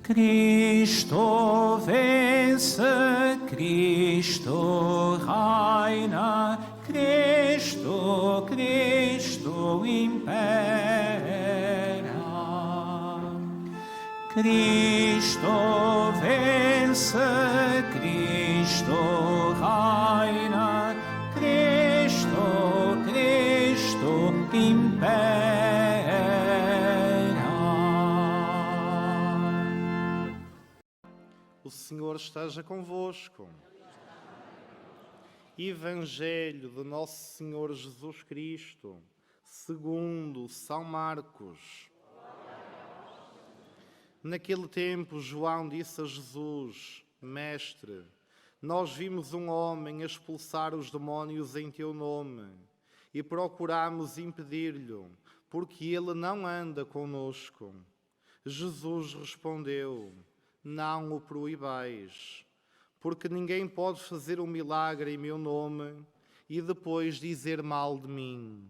Cristo vence, Cristo reina, Cristo, Cristo impera. Cristo vence, Cristo reina, Cristo, Cristo impera. O Senhor esteja convosco. Evangelho de Nosso Senhor Jesus Cristo, segundo São Marcos. Naquele tempo, João disse a Jesus: Mestre, nós vimos um homem expulsar os demónios em teu nome e procuramos impedir-lhe, porque ele não anda conosco. Jesus respondeu: Não o proibais, porque ninguém pode fazer um milagre em meu nome e depois dizer mal de mim.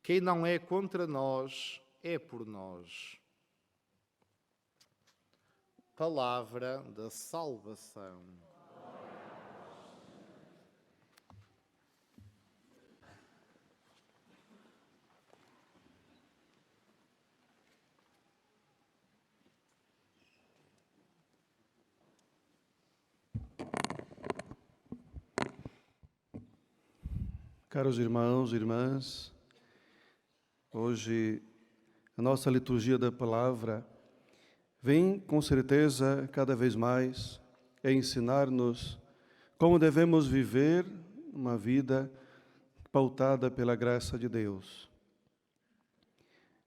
Quem não é contra nós, é por nós. Palavra da salvação. Caros irmãos e irmãs, hoje a nossa liturgia da palavra vem com certeza cada vez mais a ensinar-nos como devemos viver uma vida pautada pela graça de Deus.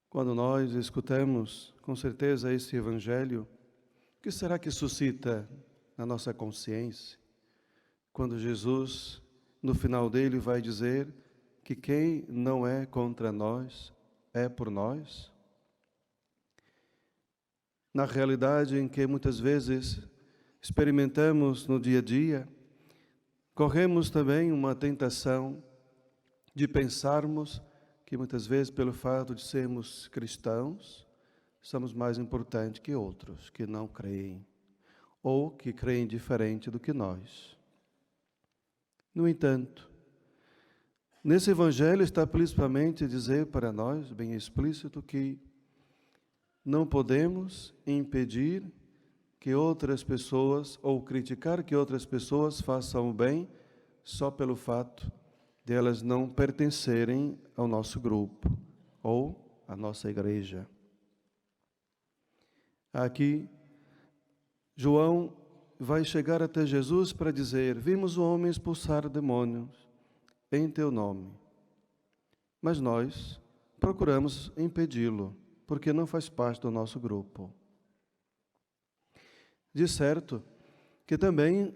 Quando nós escutamos com certeza esse Evangelho, o que será que suscita na nossa consciência? Quando Jesus, no final dele, vai dizer que quem não é contra nós, é por nós? Na realidade em que muitas vezes experimentamos no dia a dia, corremos também uma tentação de pensarmos que muitas vezes, pelo fato de sermos cristãos, somos mais importantes que outros que não creem, ou que creem diferente do que nós. No entanto, nesse Evangelho está principalmente dizer para nós, bem explícito, que não podemos impedir que outras pessoas, ou criticar que outras pessoas façam o bem só pelo fato de elas não pertencerem ao nosso grupo ou à nossa igreja. Aqui, João vai chegar até Jesus para dizer: vimos o homem expulsar demônios em teu nome, mas nós procuramos impedi-lo, porque não faz parte do nosso grupo. De certo que também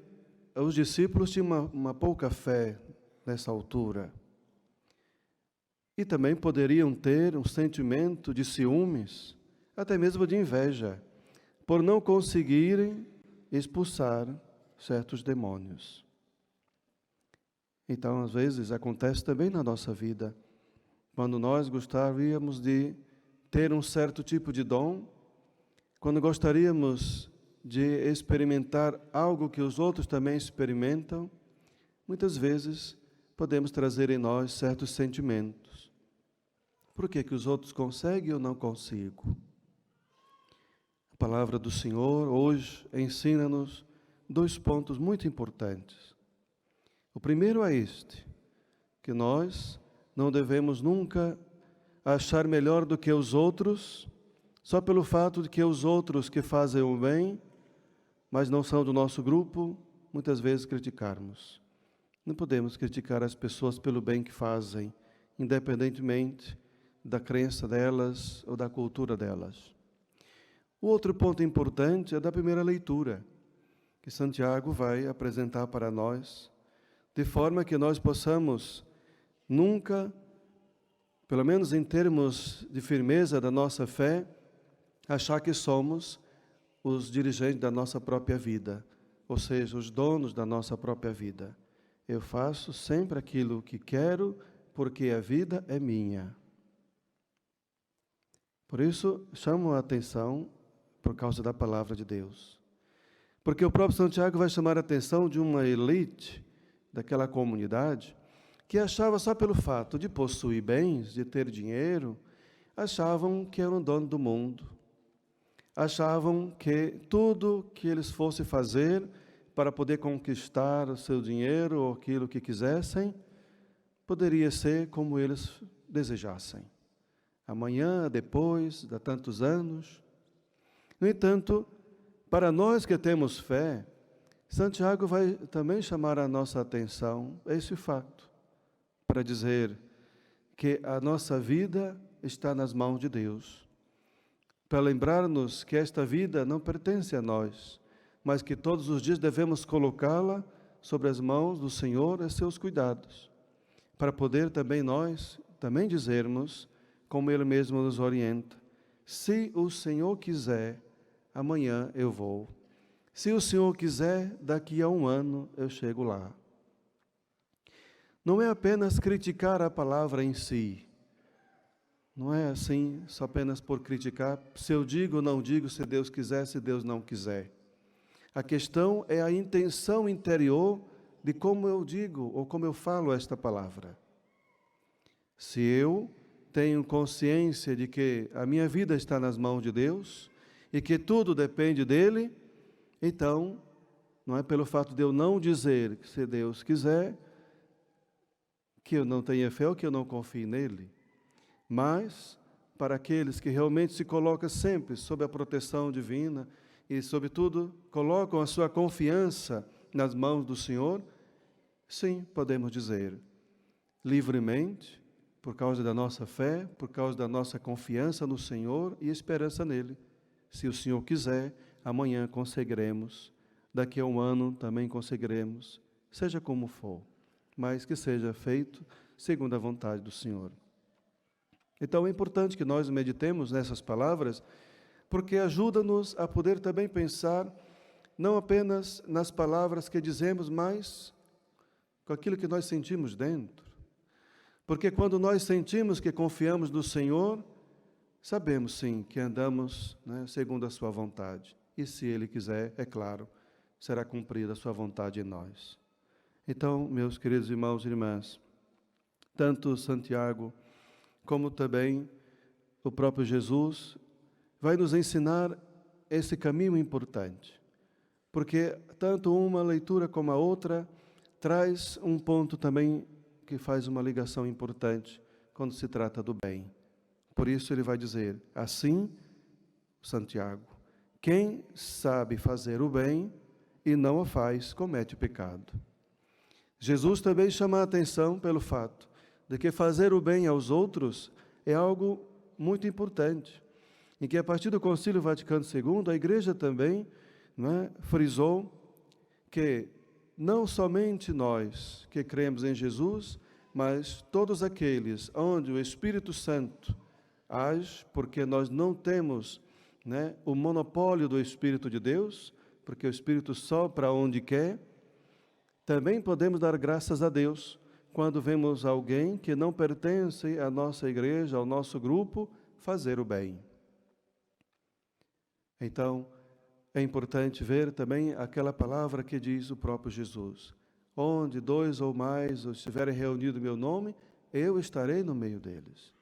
os discípulos tinham uma pouca fé nessa altura. E também poderiam ter um sentimento de ciúmes, até mesmo de inveja, por não conseguirem expulsar certos demônios. Então, às vezes, acontece também na nossa vida, quando nós gostaríamos de ter um certo tipo de dom, quando gostaríamos de experimentar algo que os outros também experimentam, muitas vezes podemos trazer em nós certos sentimentos. Por que os outros conseguem e eu não consigo? A palavra do Senhor hoje ensina-nos dois pontos muito importantes. O primeiro é este, que nós não devemos nunca achar melhor do que os outros, só pelo fato de que os outros que fazem o bem, mas não são do nosso grupo, muitas vezes criticarmos. Não podemos criticar as pessoas pelo bem que fazem, independentemente da crença delas ou da cultura delas. O outro ponto importante é da primeira leitura, que Santiago vai apresentar para nós, de forma que nós possamos nunca, pelo menos em termos de firmeza da nossa fé, achar que somos os dirigentes da nossa própria vida, ou seja, os donos da nossa própria vida. Eu faço sempre aquilo que quero, porque a vida é minha. Por isso, chamo a atenção por causa da palavra de Deus. Porque o próprio Santiago vai chamar a atenção de uma elite daquela comunidade que achava só pelo fato de possuir bens, de ter dinheiro, achavam que eram dono do mundo. Achavam que tudo que eles fossem fazer para poder conquistar o seu dinheiro ou aquilo que quisessem, poderia ser como eles desejassem. Amanhã, depois de tantos anos. No entanto, para nós que temos fé, Santiago vai também chamar a nossa atenção a esse fato, para dizer que a nossa vida está nas mãos de Deus, para lembrar-nos que esta vida não pertence a nós, mas que todos os dias devemos colocá-la sobre as mãos do Senhor e seus cuidados, para poder também nós também dizermos, como Ele mesmo nos orienta, se o Senhor quiser, amanhã eu vou. Se o Senhor quiser, daqui a 1 ano eu chego lá. Não é apenas criticar a palavra em si. Não é assim, só apenas por criticar, se eu digo ou não digo, se Deus quiser, se Deus não quiser. A questão é a intenção interior de como eu digo ou como eu falo esta palavra. Se eu tenho consciência de que a minha vida está nas mãos de Deus e que tudo depende dEle, então, não é pelo fato de eu não dizer que se Deus quiser, que eu não tenha fé ou que eu não confie nele, mas para aqueles que realmente se colocam sempre sob a proteção divina e, sobretudo, colocam a sua confiança nas mãos do Senhor, sim, podemos dizer, livremente, por causa da nossa fé, por causa da nossa confiança no Senhor e esperança nele. Se o Senhor quiser, amanhã conseguiremos, daqui a 1 ano também conseguiremos, seja como for, mas que seja feito segundo a vontade do Senhor. Então é importante que nós meditemos nessas palavras, porque ajuda-nos a poder também pensar, não apenas nas palavras que dizemos, mas com aquilo que nós sentimos dentro. Porque quando nós sentimos que confiamos no Senhor, sabemos sim que andamos, segundo a sua vontade. E se Ele quiser, é claro, será cumprida a sua vontade em nós. Então, meus queridos irmãos e irmãs, tanto Santiago como também o próprio Jesus vai nos ensinar esse caminho importante. Porque tanto uma leitura como a outra traz um ponto também que faz uma ligação importante quando se trata do bem. Por isso ele vai dizer, assim, Santiago, quem sabe fazer o bem e não o faz, comete pecado. Jesus também chama a atenção pelo fato de que fazer o bem aos outros é algo muito importante, em que a partir do Concílio Vaticano II, a Igreja também frisou que não somente nós que cremos em Jesus, mas todos aqueles onde o Espírito Santo age, porque nós não temos o monopólio do Espírito de Deus, porque o Espírito sopra onde quer, também podemos dar graças a Deus quando vemos alguém que não pertence à nossa igreja, ao nosso grupo, fazer o bem. Então, é importante ver também aquela palavra que diz o próprio Jesus. Onde 2 ou mais estiverem reunidos em meu nome, eu estarei no meio deles.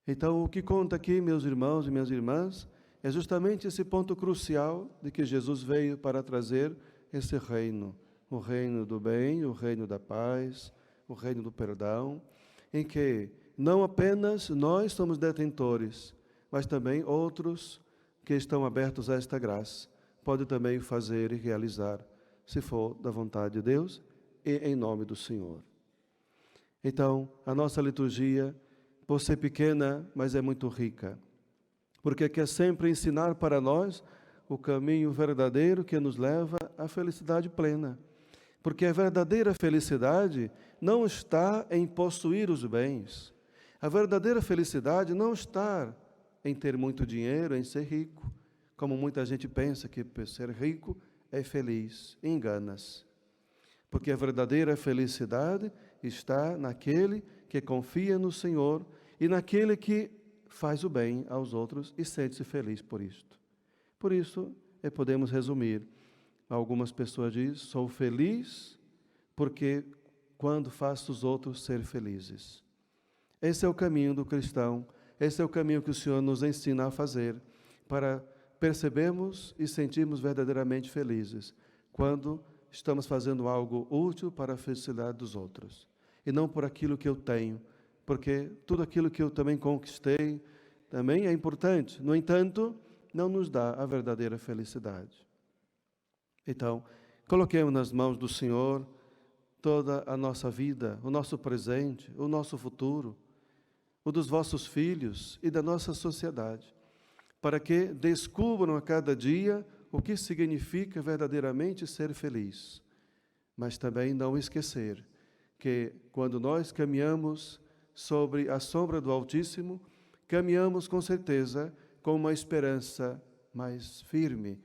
Então, o que conta aqui, meus irmãos e minhas irmãs, é justamente esse ponto crucial de que Jesus veio para trazer esse reino. O reino do bem, o reino da paz, o reino do perdão, em que não apenas nós somos detentores, mas também outros que estão abertos a esta graça, podem também fazer e realizar, se for da vontade de Deus e em nome do Senhor. Então, a nossa liturgia, por ser pequena, mas é muito rica, porque quer sempre ensinar para nós o caminho verdadeiro que nos leva à felicidade plena. Porque a verdadeira felicidade não está em possuir os bens. A verdadeira felicidade não está em ter muito dinheiro, em ser rico, como muita gente pensa que por ser rico é feliz. Engana-se. Porque a verdadeira felicidade está naquele que confia no Senhor e naquele que faz o bem aos outros e sente-se feliz por isto. Por isso, podemos resumir. Algumas pessoas dizem, sou feliz porque quando faço os outros ser felizes. Esse é o caminho do cristão, esse é o caminho que o Senhor nos ensina a fazer, para percebermos e sentirmos verdadeiramente felizes, quando estamos fazendo algo útil para a felicidade dos outros, e não por aquilo que eu tenho, porque tudo aquilo que eu também conquistei também é importante, no entanto, não nos dá a verdadeira felicidade. Então, coloquemos nas mãos do Senhor toda a nossa vida, o nosso presente, o nosso futuro, o dos vossos filhos e da nossa sociedade, para que descubram a cada dia o que significa verdadeiramente ser feliz. Mas também não esquecer que quando nós caminhamos sobre a sombra do Altíssimo, caminhamos com certeza com uma esperança mais firme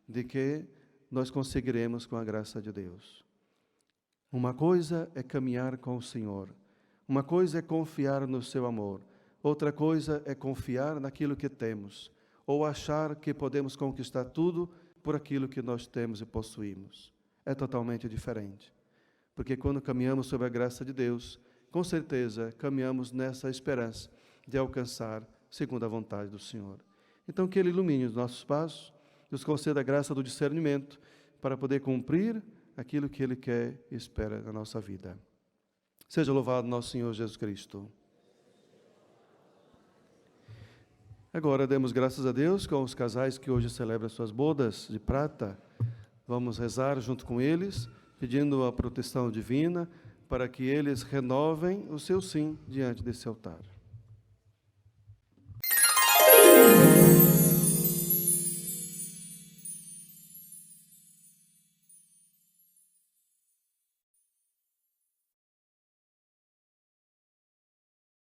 de que nós conseguiremos com a graça de Deus. Uma coisa é caminhar com o Senhor, uma coisa é confiar no seu amor, outra coisa é confiar naquilo que temos, ou achar que podemos conquistar tudo por aquilo que nós temos e possuímos. É totalmente diferente, porque quando caminhamos sob a graça de Deus, com certeza caminhamos nessa esperança de alcançar segundo a vontade do Senhor. Então, que Ele ilumine os nossos passos, nos conceda a graça do discernimento para poder cumprir aquilo que Ele quer e espera na nossa vida. Seja louvado nosso Senhor Jesus Cristo. Agora, demos graças a Deus com os casais que hoje celebram suas bodas de prata. Vamos rezar junto com eles, pedindo a proteção divina para que eles renovem o seu sim diante desse altar.